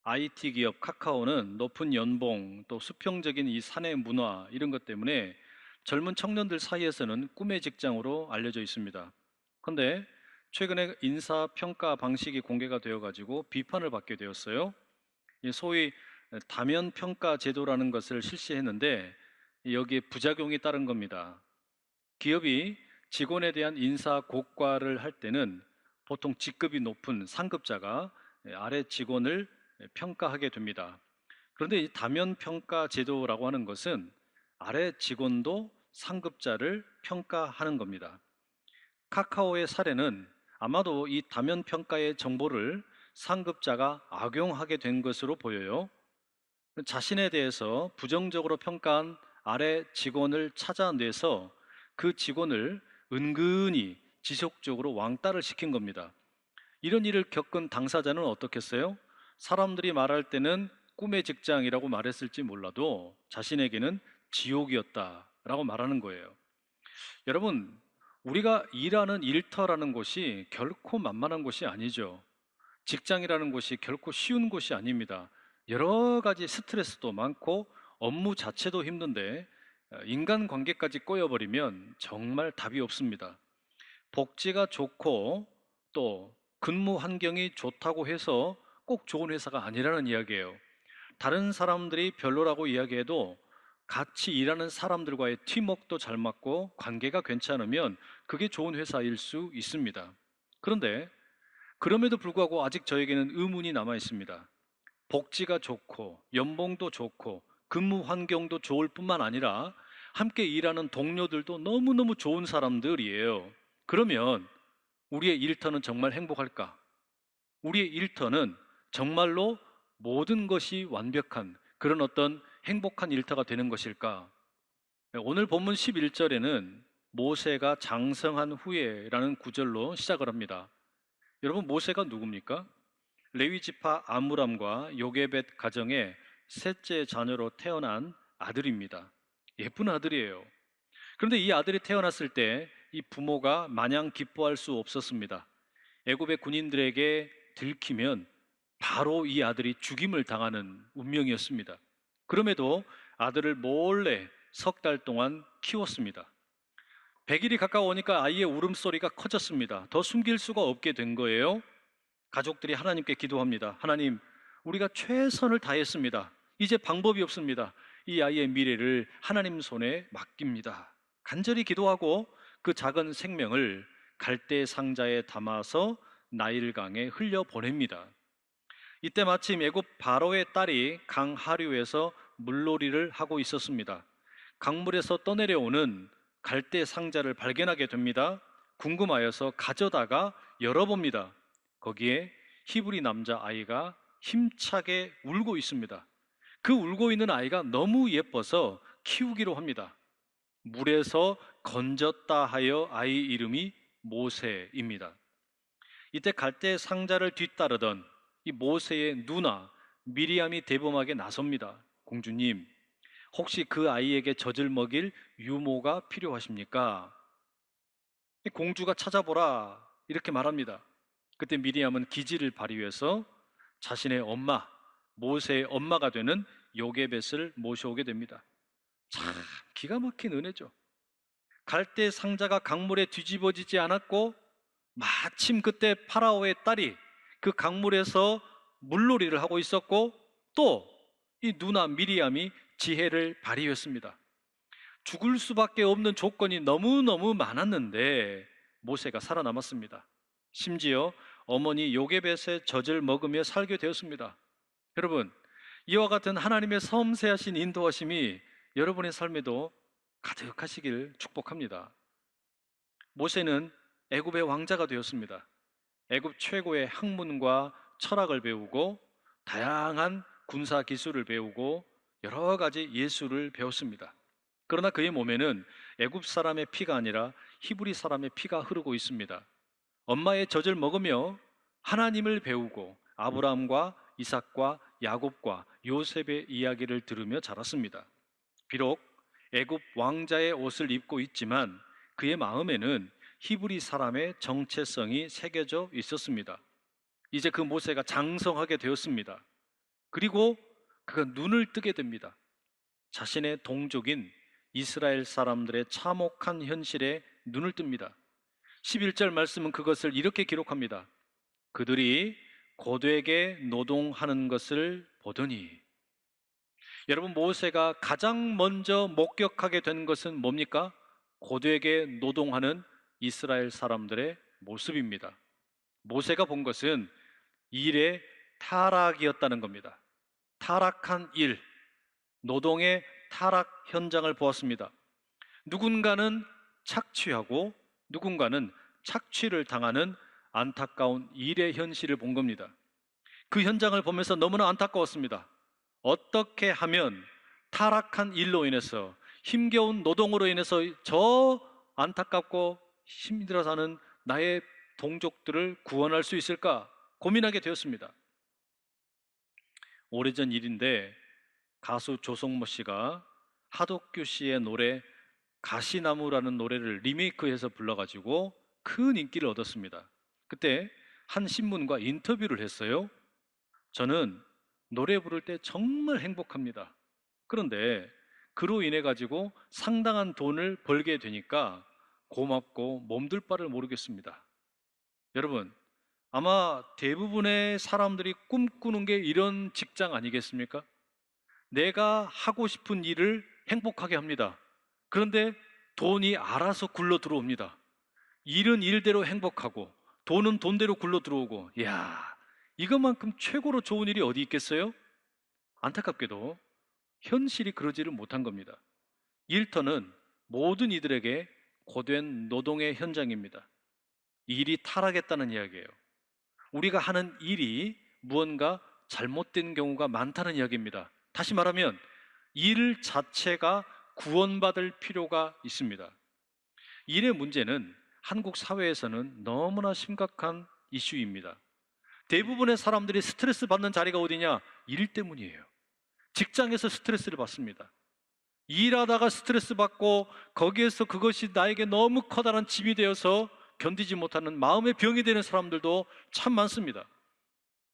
IT 기업 카카오는 높은 연봉, 또 수평적인 이 사내 문화 이런 것 때문에 젊은 청년들 사이에서는 꿈의 직장으로 알려져 있습니다. 그런데 최근에 인사 평가 방식이 공개가 되어 가지고 비판을 받게 되었어요. 이 소위 다면 평가 제도라는 것을 실시했는데 여기에 부작용이 따른 겁니다. 기업이 직원에 대한 인사 고과를 할 때는 보통 직급이 높은 상급자가 아래 직원을 평가하게 됩니다. 그런데 이 다면 평가 제도라고 하는 것은 아래 직원도 상급자를 평가하는 겁니다. 카카오의 사례는 아마도 이 다면 평가의 정보를 상급자가 악용하게 된 것으로 보여요. 자신에 대해서 부정적으로 평가한 아래 직원을 찾아내서 그 직원을 은근히 지속적으로 왕따를 시킨 겁니다. 이런 일을 겪은 당사자는 어떻겠어요? 사람들이 말할 때는 꿈의 직장이라고 말했을지 몰라도 자신에게는 지옥이었다라고 말하는 거예요. 여러분, 우리가 일하는 일터라는 곳이 결코 만만한 곳이 아니죠. 직장이라는 곳이 결코 쉬운 곳이 아닙니다. 여러 가지 스트레스도 많고 업무 자체도 힘든데 인간관계까지 꼬여버리면 정말 답이 없습니다. 복지가 좋고 또 근무 환경이 좋다고 해서 꼭 좋은 회사가 아니라는 이야기예요. 다른 사람들이 별로라고 이야기해도 같이 일하는 사람들과의 팀워크도 잘 맞고 관계가 괜찮으면 그게 좋은 회사일 수 있습니다. 그런데 그럼에도 불구하고 아직 저에게는 의문이 남아 있습니다. 복지가 좋고 연봉도 좋고 근무 환경도 좋을 뿐만 아니라 함께 일하는 동료들도 너무너무 좋은 사람들이에요. 그러면 우리의 일터는 정말 행복할까? 우리의 일터는 정말로 모든 것이 완벽한 그런 어떤 행복한 일터가 되는 것일까? 오늘 본문 11절에는 모세가 장성한 후에라는 구절로 시작을 합니다. 여러분, 모세가 누굽니까? 레위 지파 아므람과 요게벳 가정의 셋째 자녀로 태어난 아들입니다. 예쁜 아들이에요. 그런데 이 아들이 태어났을 때 이 부모가 마냥 기뻐할 수 없었습니다. 애굽의 군인들에게 들키면 바로 이 아들이 죽임을 당하는 운명이었습니다. 그럼에도 아들을 몰래 석 달 동안 키웠습니다. 100일이 가까워오니까 아이의 울음소리가 커졌습니다. 더 숨길 수가 없게 된 거예요. 가족들이 하나님께 기도합니다. 하나님, 우리가 최선을 다했습니다. 이제 방법이 없습니다. 이 아이의 미래를 하나님 손에 맡깁니다. 간절히 기도하고 그 작은 생명을 갈대 상자에 담아서 나일강에 흘려 보냅니다. 이때 마침 애굽 바로의 딸이 강 하류에서 물놀이를 하고 있었습니다. 강물에서 떠내려오는 갈대 상자를 발견하게 됩니다. 궁금하여서 가져다가 열어봅니다. 거기에 히브리 남자 아이가 힘차게 울고 있습니다. 그 울고 있는 아이가 너무 예뻐서 키우기로 합니다. 물에서 건졌다 하여 아이 이름이 모세입니다. 이때 갈대 상자를 뒤따르던 이 모세의 누나 미리암이 대범하게 나섭니다. 공주님, 혹시 그 아이에게 젖을 먹일 유모가 필요하십니까? 이 공주가 찾아보라 이렇게 말합니다. 그때 미리암은 기지를 발휘해서 자신의 엄마, 모세의 엄마가 되는 요게벳을 모셔오게 됩니다. 참 기가 막힌 은혜죠. 갈대 상자가 강물에 뒤집어지지 않았고 마침 그때 파라오의 딸이 그 강물에서 물놀이를 하고 있었고 또 이 누나 미리암이 지혜를 발휘했습니다. 죽을 수밖에 없는 조건이 너무너무 많았는데 모세가 살아남았습니다. 심지어 어머니 요게벳의 젖을 먹으며 살게 되었습니다. 여러분, 이와 같은 하나님의 섬세하신 인도하심이 여러분의 삶에도 가득하시길 축복합니다. 모세는 애굽의 왕자가 되었습니다. 애굽 최고의 학문과 철학을 배우고 다양한 군사 기술을 배우고 여러 가지 예술을 배웠습니다. 그러나 그의 몸에는 애굽 사람의 피가 아니라 히브리 사람의 피가 흐르고 있습니다. 엄마의 젖을 먹으며 하나님을 배우고 아브라함과 이삭과 야곱과 요셉의 이야기를 들으며 자랐습니다. 비록 애굽 왕자의 옷을 입고 있지만 그의 마음에는 히브리 사람의 정체성이 새겨져 있었습니다. 이제 그 모세가 장성하게 되었습니다. 그리고 그가 눈을 뜨게 됩니다. 자신의 동족인 이스라엘 사람들의 참혹한 현실에 눈을 뜹니다. 11절 말씀은 그것을 이렇게 기록합니다. 그들이 고되게 노동하는 것을 보더니. 여러분, 모세가 가장 먼저 목격하게 된 것은 뭡니까? 고되게 노동하는 이스라엘 사람들의 모습입니다. 모세가 본 것은 일의 타락이었다는 겁니다. 타락한 일, 노동의 타락 현장을 보았습니다. 누군가는 착취하고 누군가는 착취를 당하는 안타까운 일의 현실을 본 겁니다. 그 현장을 보면서 너무나 안타까웠습니다. 어떻게 하면 타락한 일로 인해서, 힘겨운 노동으로 인해서 저 안타깝고 힘들어 사는 나의 동족들을 구원할 수 있을까 고민하게 되었습니다. 오래전 일인데 가수 조성모 씨가 하덕규 씨의 노래 가시나무라는 노래를 리메이크해서 불러가지고 큰 인기를 얻었습니다. 그때 한 신문과 인터뷰를 했어요. 저는 노래 부를 때 정말 행복합니다. 그런데 그로 인해 가지고 상당한 돈을 벌게 되니까 고맙고 몸둘 바를 모르겠습니다. 여러분, 아마 대부분의 사람들이 꿈꾸는 게 이런 직장 아니겠습니까? 내가 하고 싶은 일을 행복하게 합니다. 그런데 돈이 알아서 굴러 들어옵니다. 일은 일대로 행복하고 돈은 돈대로 굴러 들어오고, 이야, 이것만큼 최고로 좋은 일이 어디 있겠어요? 안타깝게도 현실이 그러지를 못한 겁니다. 일터는 모든 이들에게 고된 노동의 현장입니다. 일이 타락했다는 이야기예요. 우리가 하는 일이 무언가 잘못된 경우가 많다는 이야기입니다. 다시 말하면 일 자체가 구원받을 필요가 있습니다. 일의 문제는 한국 사회에서는 너무나 심각한 이슈입니다. 대부분의 사람들이 스트레스 받는 자리가 어디냐? 일 때문이에요. 직장에서 스트레스를 받습니다. 일하다가 스트레스 받고 거기에서 그것이 나에게 너무 커다란 짐이 되어서 견디지 못하는 마음의 병이 되는 사람들도 참 많습니다.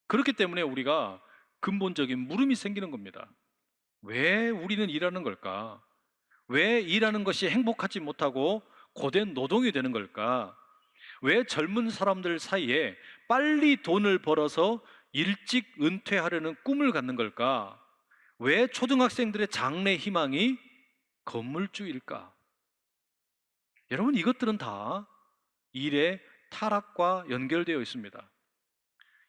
그렇기 때문에 우리가 근본적인 물음이 생기는 겁니다. 왜 우리는 일하는 걸까? 왜 일하는 것이 행복하지 못하고 고된 노동이 되는 걸까? 왜 젊은 사람들 사이에 빨리 돈을 벌어서 일찍 은퇴하려는 꿈을 갖는 걸까? 왜 초등학생들의 장래 희망이 건물주일까? 여러분, 이것들은 다 일의 타락과 연결되어 있습니다.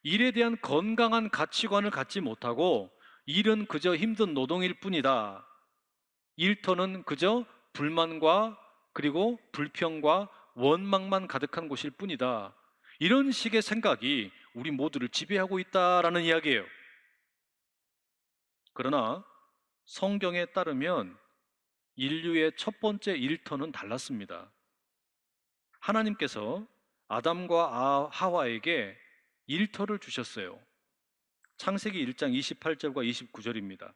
일에 대한 건강한 가치관을 갖지 못하고 일은 그저 힘든 노동일 뿐이다. 일터는 그저 불만과 그리고 불평과 원망만 가득한 곳일 뿐이다. 이런 식의 생각이 우리 모두를 지배하고 있다라는 이야기예요. 그러나 성경에 따르면 인류의 첫 번째 일터는 달랐습니다. 하나님께서 아담과 하와에게 일터를 주셨어요. 창세기 1장 28절과 29절입니다.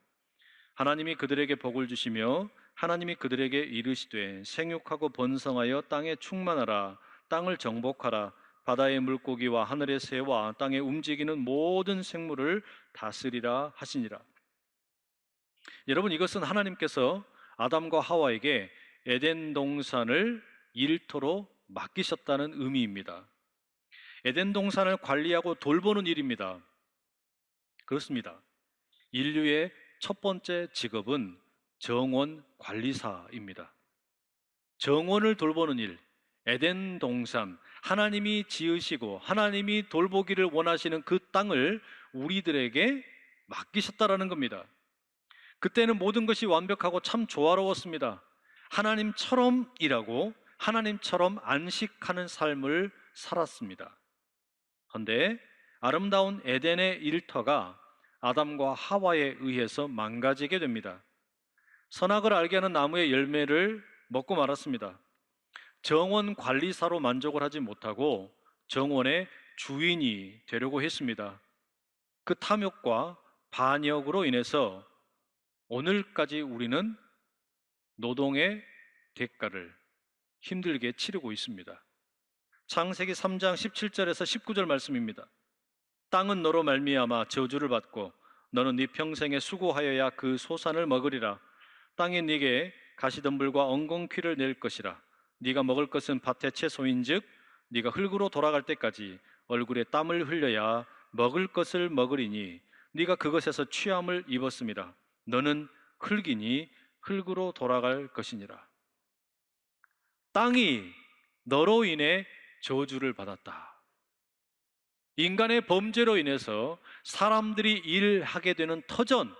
하나님이 그들에게 복을 주시며 하나님이 그들에게 이르시되 생육하고 번성하여 땅에 충만하라. 땅을 정복하라. 바다의 물고기와 하늘의 새와 땅에 움직이는 모든 생물을 다스리라 하시니라. 여러분, 이것은 하나님께서 아담과 하와에게 에덴 동산을 일터로 맡기셨다는 의미입니다. 에덴 동산을 관리하고 돌보는 일입니다. 그렇습니다. 인류의 첫 번째 직업은 정원 관리사입니다. 정원을 돌보는 일, 에덴 동산, 하나님이 지으시고 하나님이 돌보기를 원하시는 그 땅을 우리들에게 맡기셨다라는 겁니다. 그때는 모든 것이 완벽하고 참 조화로웠습니다. 하나님처럼 일하고 하나님처럼 안식하는 삶을 살았습니다. 그런데 아름다운 에덴의 일터가 아담과 하와에 의해서 망가지게 됩니다. 선악을 알게 하는 나무의 열매를 먹고 말았습니다. 정원 관리사로 만족을 하지 못하고 정원의 주인이 되려고 했습니다. 그 탐욕과 반역으로 인해서 오늘까지 우리는 노동의 대가를 힘들게 치르고 있습니다. 창세기 3장 17절에서 19절 말씀입니다. 땅은 너로 말미암아 저주를 받고 너는 네 평생에 수고하여야 그 소산을 먹으리라. 땅이 네게 가시덤불과 엉겅퀴를 낼 것이라. 네가 먹을 것은 밭의 채소인즉 네가 흙으로 돌아갈 때까지 얼굴에 땀을 흘려야 먹을 것을 먹으리니 네가 그것에서 취함을 입었음이라. 너는 흙이니 흙으로 돌아갈 것이니라. 땅이 너로 인해 저주를 받았다. 인간의 범죄로 인해서 사람들이 일하게 되는 터전,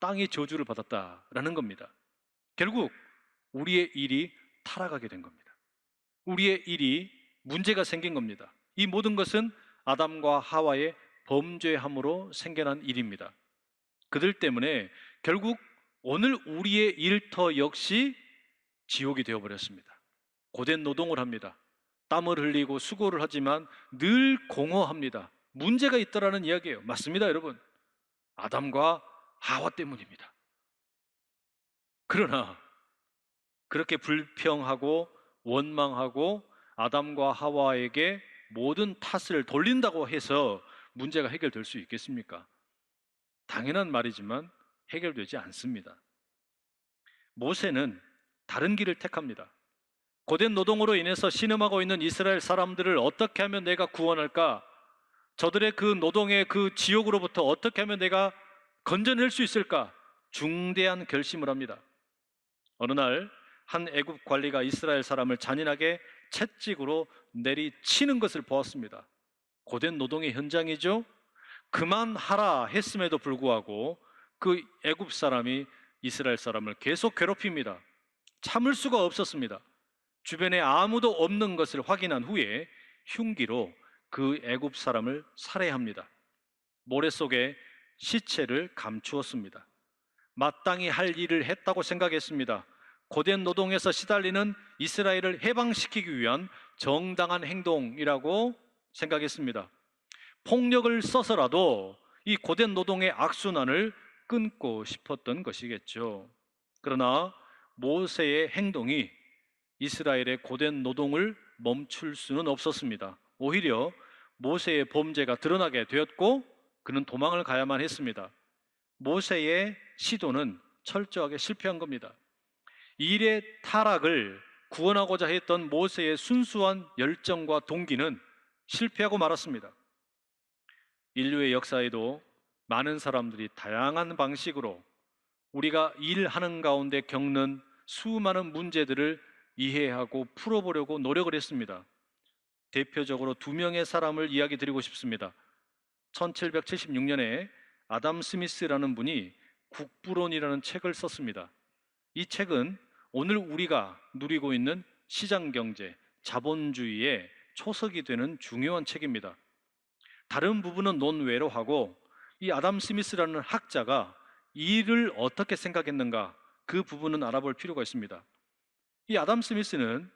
땅이 저주를 받았다라는 겁니다. 결국 우리의 일이 타락하게 된 겁니다. 우리의 일이 문제가 생긴 겁니다. 이 모든 것은 아담과 하와의 범죄함으로 생겨난 일입니다. 그들 때문에 결국 오늘 우리의 일터 역시 지옥이 되어버렸습니다. 고된 노동을 합니다. 땀을 흘리고 수고를 하지만 늘 공허합니다. 문제가 있다라는 이야기예요. 맞습니다, 여러분. 아담과 하와 때문입니다. 그러나 그렇게 불평하고 원망하고 아담과 하와에게 모든 탓을 돌린다고 해서 문제가 해결될 수 있겠습니까? 당연한 말이지만 해결되지 않습니다. 모세는 다른 길을 택합니다. 고된 노동으로 인해서 신음하고 있는 이스라엘 사람들을 어떻게 하면 내가 구원할까? 저들의 그 노동의 그 지옥으로부터 어떻게 하면 내가 건져낼 수 있을까? 중대한 결심을 합니다. 어느 날 한 애굽 관리가 이스라엘 사람을 잔인하게 채찍으로 내리치는 것을 보았습니다. 고된 노동의 현장이죠. 그만하라 했음에도 불구하고 그 애굽 사람이 이스라엘 사람을 계속 괴롭힙니다. 참을 수가 없었습니다. 주변에 아무도 없는 것을 확인한 후에 흉기로 그 애굽 사람을 살해합니다. 모래 속에 시체를 감추었습니다. 마땅히 할 일을 했다고 생각했습니다. 고된 노동에서 시달리는 이스라엘을 해방시키기 위한 정당한 행동이라고 생각했습니다. 폭력을 써서라도 이 고된 노동의 악순환을 끊고 싶었던 것이겠죠. 그러나 모세의 행동이 이스라엘의 고된 노동을 멈출 수는 없었습니다. 오히려 모세의 범죄가 드러나게 되었고 그는 도망을 가야만 했습니다. 모세의 시도는 철저하게 실패한 겁니다. 일의 타락을 구원하고자 했던 모세의 순수한 열정과 동기는 실패하고 말았습니다. 인류의 역사에도 많은 사람들이 다양한 방식으로 우리가 일하는 가운데 겪는 수많은 문제들을 이해하고 풀어보려고 노력을 했습니다. 대표적으로 두 명의 사람을 이야기 드리고 싶습니다. 1776년에 아담 스미스라는 분이 국부론이라는 책을 썼습니다. 이 책은 오늘 우리가 누리고 있는 시장경제, 자본주의의 초석이 되는 중요한 책입니다. 다른 부분은 논외로 하고 이 아담 스미스라는 학자가 일을 어떻게 생각했는가 그 부분은 알아볼 필요가 있습니다. 이 아담 스미스는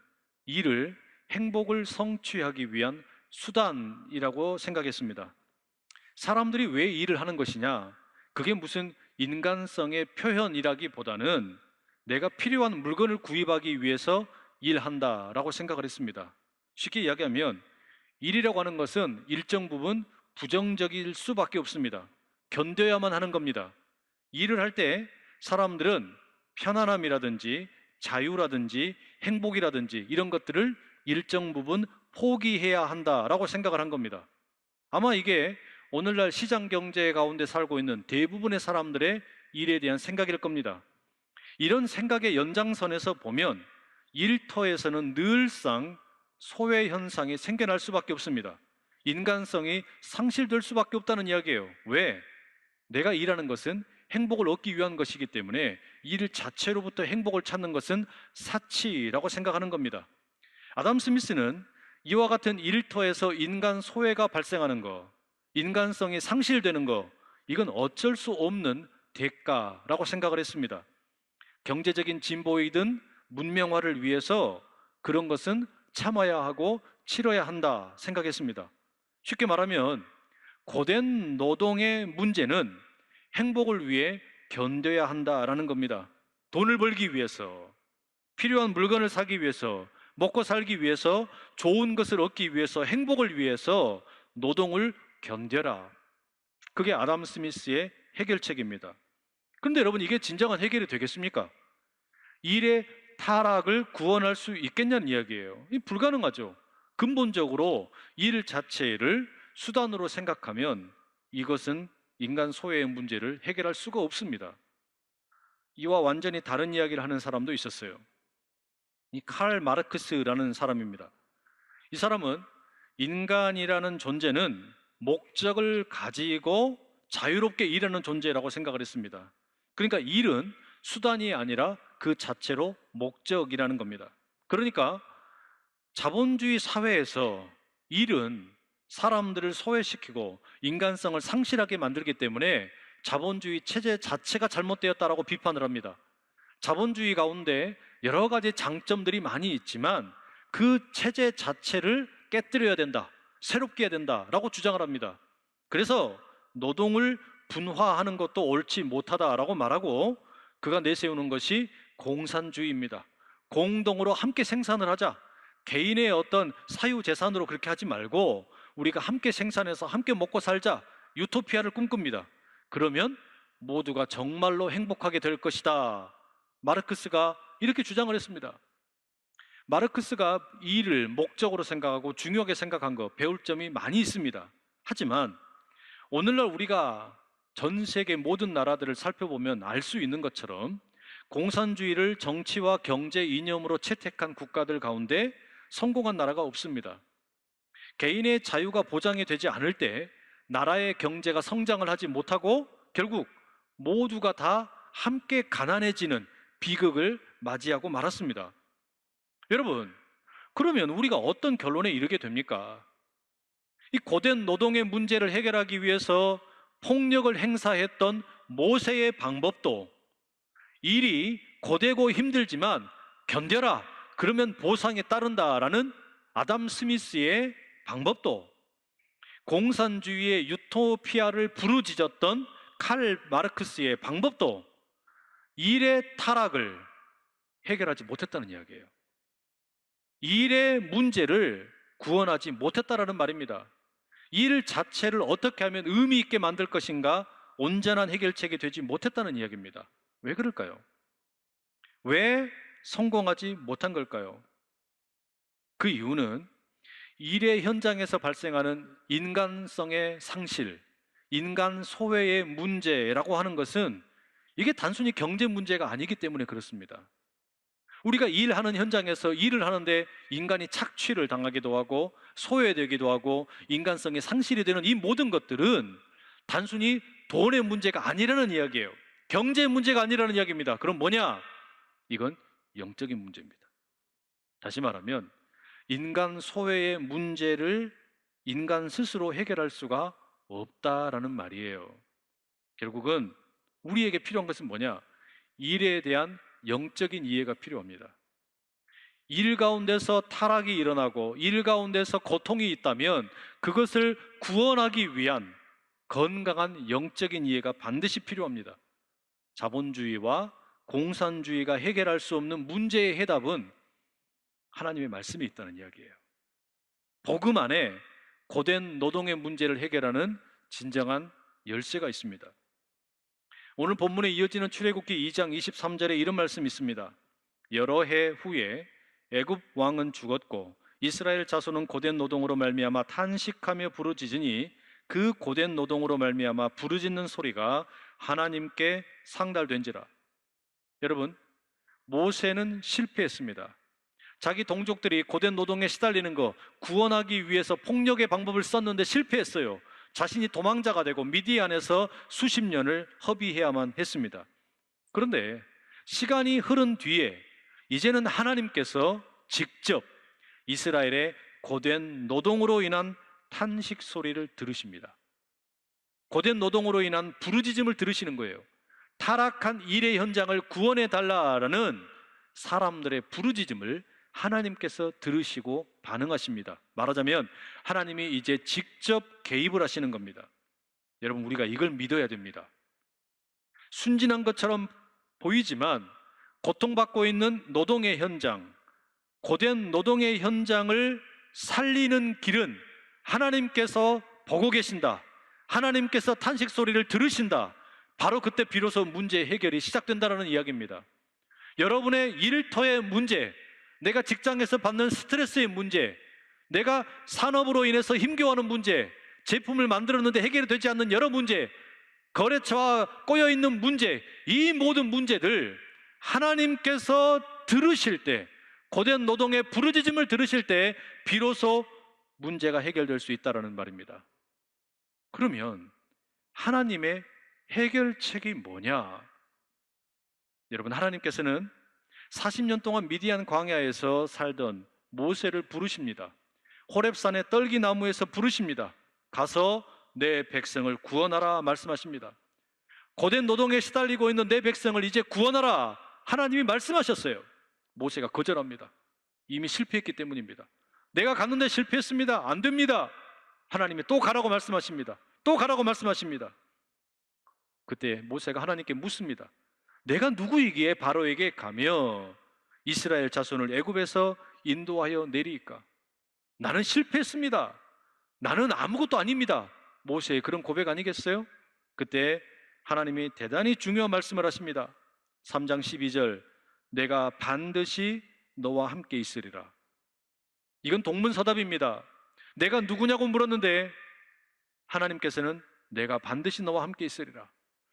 일을 행복을 성취하기 위한 수단이라고 생각했습니다. 사람들이 왜 일을 하는 것이냐? 그게 무슨 인간성의 표현이라기보다는 내가 필요한 물건을 구입하기 위해서 일한다라고 생각을 했습니다. 쉽게 이야기하면 일이라고 하는 것은 일정 부분 부정적일 수밖에 없습니다. 견뎌야만 하는 겁니다. 일을 할 때 사람들은 편안함이라든지 자유라든지 행복이라든지 이런 것들을 일정 부분 포기해야 한다라고 생각을 한 겁니다. 아마 이게 오늘날 시장 경제 가운데 살고 있는 대부분의 사람들의 일에 대한 생각일 겁니다. 이런 생각의 연장선에서 보면 일터에서는 늘상 소외 현상이 생겨날 수밖에 없습니다. 인간성이 상실될 수밖에 없다는 이야기예요. 왜? 내가 일하는 것은 행복을 얻기 위한 것이기 때문에 일 자체로부터 행복을 찾는 것은 사치라고 생각하는 겁니다. 아담 스미스는 이와 같은 일터에서 인간 소외가 발생하는 것, 인간성이 상실되는 것, 이건 어쩔 수 없는 대가라고 생각을 했습니다. 경제적인 진보이든 문명화를 위해서 그런 것은 참아야 하고 치러야 한다 생각했습니다. 쉽게 말하면 고된 노동의 문제는 행복을 위해 견뎌야 한다라는 겁니다. 돈을 벌기 위해서, 필요한 물건을 사기 위해서, 먹고 살기 위해서, 좋은 것을 얻기 위해서, 행복을 위해서 노동을 견뎌라. 그게 아담 스미스의 해결책입니다. 그런데 여러분, 이게 진정한 해결이 되겠습니까? 일의 타락을 구원할 수 있겠냐는 이야기예요. 이 불가능하죠. 근본적으로 일 자체를 수단으로 생각하면 이것은 인간 소외의 문제를 해결할 수가 없습니다. 이와 완전히 다른 이야기를 하는 사람도 있었어요. 이 칼 마르크스라는 사람입니다. 이 사람은 인간이라는 존재는 목적을 가지고 자유롭게 일하는 존재라고 생각을 했습니다. 그러니까 일은 수단이 아니라 그 자체로 목적이라는 겁니다. 그러니까 자본주의 사회에서 일은 사람들을 소외시키고 인간성을 상실하게 만들기 때문에 자본주의 체제 자체가 잘못되었다라고 비판을 합니다. 자본주의 가운데 여러 가지 장점들이 많이 있지만 그 체제 자체를 깨뜨려야 된다, 새롭게 해야 된다라고 주장을 합니다. 그래서 노동을 분화하는 것도 옳지 못하다라고 말하고 그가 내세우는 것이 공산주의입니다. 공동으로 함께 생산을 하자. 개인의 어떤 사유재산으로 그렇게 하지 말고 우리가 함께 생산해서 함께 먹고 살자. 유토피아를 꿈꿉니다. 그러면 모두가 정말로 행복하게 될 것이다. 마르크스가 이렇게 주장을 했습니다. 마르크스가 일을 목적으로 생각하고 중요하게 생각한 거 배울 점이 많이 있습니다. 하지만 오늘날 우리가 전 세계 모든 나라들을 살펴보면 알 수 있는 것처럼 공산주의를 정치와 경제 이념으로 채택한 국가들 가운데 성공한 나라가 없습니다. 개인의 자유가 보장이 되지 않을 때 나라의 경제가 성장을 하지 못하고 결국 모두가 다 함께 가난해지는 비극을 맞이하고 말았습니다. 여러분, 그러면 우리가 어떤 결론에 이르게 됩니까? 이 고된 노동의 문제를 해결하기 위해서 폭력을 행사했던 모세의 방법도 일이 고되고 힘들지만 견뎌라, 그러면 보상에 따른다라는 아담 스미스의 방법도 공산주의의 유토피아를 부르짖었던 칼 마르크스의 방법도 일의 타락을 해결하지 못했다는 이야기예요. 일의 문제를 구원하지 못했다라는 말입니다. 일 자체를 어떻게 하면 의미 있게 만들 것인가 온전한 해결책이 되지 못했다는 이야기입니다. 왜 그럴까요? 왜 성공하지 못한 걸까요? 그 이유는 일의 현장에서 발생하는 인간성의 상실, 인간 소외의 문제라고 하는 것은 이게 단순히 경제 문제가 아니기 때문에 그렇습니다. 우리가 일하는 현장에서 일을 하는데 인간이 착취를 당하기도 하고 소외되기도 하고 인간성이 상실이 되는 이 모든 것들은 단순히 돈의 문제가 아니라는 이야기예요. 경제 문제가 아니라는 이야기입니다. 그럼 뭐냐? 이건 영적인 문제입니다. 다시 말하면 인간 소외의 문제를 인간 스스로 해결할 수가 없다라는 말이에요. 결국은 우리에게 필요한 것은 뭐냐? 일에 대한 영적인 이해가 필요합니다. 일 가운데서 타락이 일어나고 일 가운데서 고통이 있다면 그것을 구원하기 위한 건강한 영적인 이해가 반드시 필요합니다. 자본주의와 공산주의가 해결할 수 없는 문제의 해답은 하나님의 말씀이 있다는 이야기예요. 복음 안에 고된 노동의 문제를 해결하는 진정한 열쇠가 있습니다. 오늘 본문에 이어지는 출애굽기 2장 23절에 이런 말씀이 있습니다. 여러 해 후에 애굽 왕은 죽었고 이스라엘 자손은 고된 노동으로 말미암아 탄식하며 부르짖으니 그 고된 노동으로 말미암아 부르짖는 소리가 하나님께 상달된지라. 여러분, 모세는 실패했습니다. 자기 동족들이 고된 노동에 시달리는 거 구원하기 위해서 폭력의 방법을 썼는데 실패했어요. 자신이 도망자가 되고 미디안에서 수십 년을 허비해야만 했습니다. 그런데 시간이 흐른 뒤에 이제는 하나님께서 직접 이스라엘의 고된 노동으로 인한 탄식 소리를 들으십니다. 고된 노동으로 인한 부르짖음을 들으시는 거예요. 타락한 일의 현장을 구원해 달라라는 사람들의 부르짖음을 하나님께서 들으시고 반응하십니다. 말하자면 하나님이 이제 직접 개입을 하시는 겁니다. 여러분, 우리가 이걸 믿어야 됩니다. 순진한 것처럼 보이지만 고통받고 있는 노동의 현장, 고된 노동의 현장을 살리는 길은 하나님께서 보고 계신다. 하나님께서 탄식 소리를 들으신다. 바로 그때 비로소 문제 해결이 시작된다는 이야기입니다. 여러분의 일터의 문제, 내가 직장에서 받는 스트레스의 문제, 내가 산업으로 인해서 힘겨워하는 문제, 제품을 만들었는데 해결이 되지 않는 여러 문제, 거래처와 꼬여있는 문제, 이 모든 문제들 하나님께서 들으실 때, 고된 노동의 부르짖음을 들으실 때 비로소 문제가 해결될 수 있다는 말입니다. 그러면 하나님의 해결책이 뭐냐? 여러분, 하나님께서는 40년 동안 미디안 광야에서 살던 모세를 부르십니다. 호렙산의 떨기나무에서 부르십니다. 가서 내 백성을 구원하라 말씀하십니다. 고된 노동에 시달리고 있는 내 백성을 이제 구원하라 하나님이 말씀하셨어요. 모세가 거절합니다. 이미 실패했기 때문입니다. 내가 갔는데 실패했습니다. 안 됩니다. 하나님이 또 가라고 말씀하십니다. 또 가라고 말씀하십니다. 그때 모세가 하나님께 묻습니다. 내가 누구이기에 바로에게 가며 이스라엘 자손을 애굽에서 인도하여 내리이까? 나는 실패했습니다. 나는 아무것도 아닙니다. 모세의 그런 고백 아니겠어요? 그때 하나님이 대단히 중요한 말씀을 하십니다. 3장 12절, 내가 반드시 너와 함께 있으리라. 이건 동문서답입니다. 내가 누구냐고 물었는데 하나님께서는 내가 반드시 너와 함께 있으리라.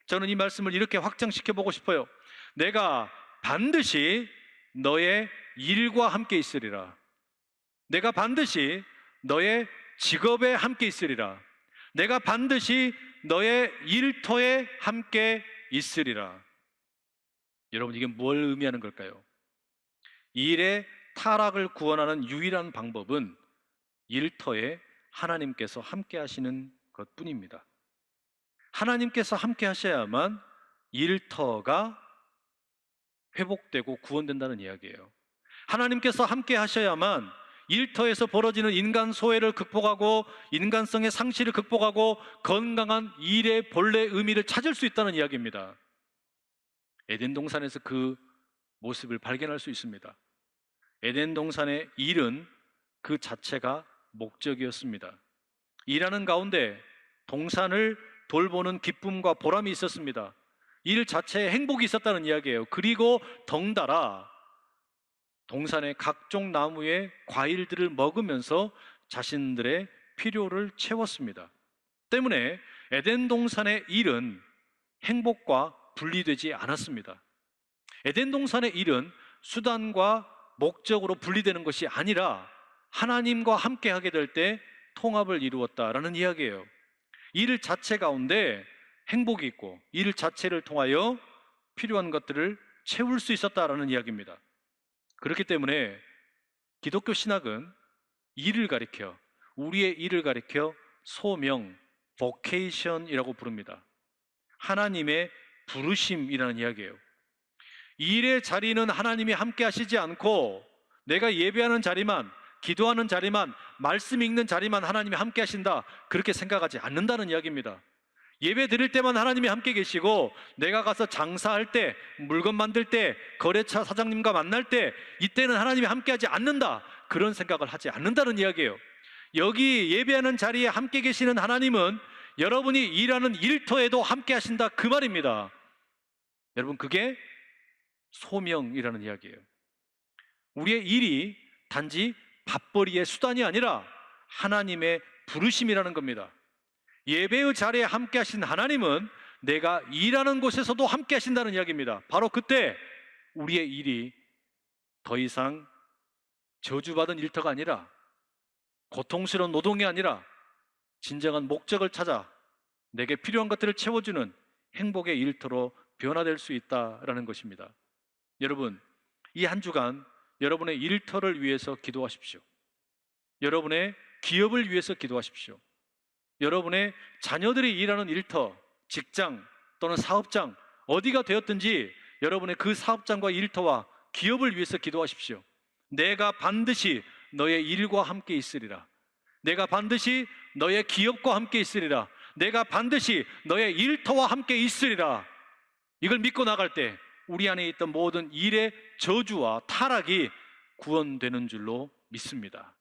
저는 이 말씀을 이렇게 확장시켜 보고 싶어요. 내가 반드시 너의 일과 함께 있으리라. 내가 반드시 너의 직업에 함께 있으리라. 내가 반드시 너의 일터에 함께 있으리라. 여러분, 이게 뭘 의미하는 걸까요? 일의 타락을 구원하는 유일한 방법은 일터에 하나님께서 함께 하시는 것뿐입니다. 하나님께서 함께 하셔야만 일터가 회복되고 구원된다는 이야기예요. 하나님께서 함께 하셔야만 일터에서 벌어지는 인간 소외를 극복하고 인간성의 상실을 극복하고 건강한 일의 본래 의미를 찾을 수 있다는 이야기입니다. 에덴 동산에서 그 모습을 발견할 수 있습니다. 에덴 동산의 일은 그 자체가 목적이었습니다. 일하는 가운데 동산을 돌보는 기쁨과 보람이 있었습니다. 일 자체에 행복이 있었다는 이야기예요. 그리고 덩달아 동산의 각종 나무의 과일들을 먹으면서 자신들의 필요를 채웠습니다. 때문에 에덴 동산의 일은 행복과 분리되지 않았습니다. 에덴 동산의 일은 수단과 목적으로 분리되는 것이 아니라 하나님과 함께 하게 될 때 통합을 이루었다라는 이야기예요. 일 자체 가운데 행복이 있고 일 자체를 통하여 필요한 것들을 채울 수 있었다라는 이야기입니다. 그렇기 때문에 기독교 신학은 일을 가리켜, 우리의 일을 가리켜 소명, vocation이라고 부릅니다. 하나님의 부르심이라는 이야기예요. 일의 자리는 하나님이 함께 하시지 않고 내가 예배하는 자리만, 기도하는 자리만, 말씀 읽는 자리만 하나님이 함께 하신다, 그렇게 생각하지 않는다는 이야기입니다. 예배 드릴 때만 하나님이 함께 계시고 내가 가서 장사할 때, 물건 만들 때, 거래처 사장님과 만날 때 이때는 하나님이 함께 하지 않는다, 그런 생각을 하지 않는다는 이야기예요. 여기 예배하는 자리에 함께 계시는 하나님은 여러분이 일하는 일터에도 함께 하신다, 그 말입니다. 여러분, 그게 소명이라는 이야기예요. 우리의 일이 단지 밥벌이의 수단이 아니라 하나님의 부르심이라는 겁니다. 예배의 자리에 함께 하신 하나님은 내가 일하는 곳에서도 함께 하신다는 이야기입니다. 바로 그때 우리의 일이 더 이상 저주받은 일터가 아니라, 고통스러운 노동이 아니라 진정한 목적을 찾아 내게 필요한 것들을 채워주는 행복의 일터로 변화될 수 있다라는 것입니다. 여러분, 이 한 주간 여러분의 일터를 위해서 기도하십시오. 여러분의 기업을 위해서 기도하십시오. 여러분의 자녀들이 일하는 일터, 직장 또는 사업장, 어디가 되었든지 여러분의 그 사업장과 일터와 기업을 위해서 기도하십시오. 내가 반드시 너의 일과 함께 있으리라. 내가 반드시 너의 기업과 함께 있으리라. 내가 반드시 너의 일터와 함께 있으리라. 이걸 믿고 나갈 때 우리 안에 있던 모든 일의 저주와 타락이 구원되는 줄로 믿습니다.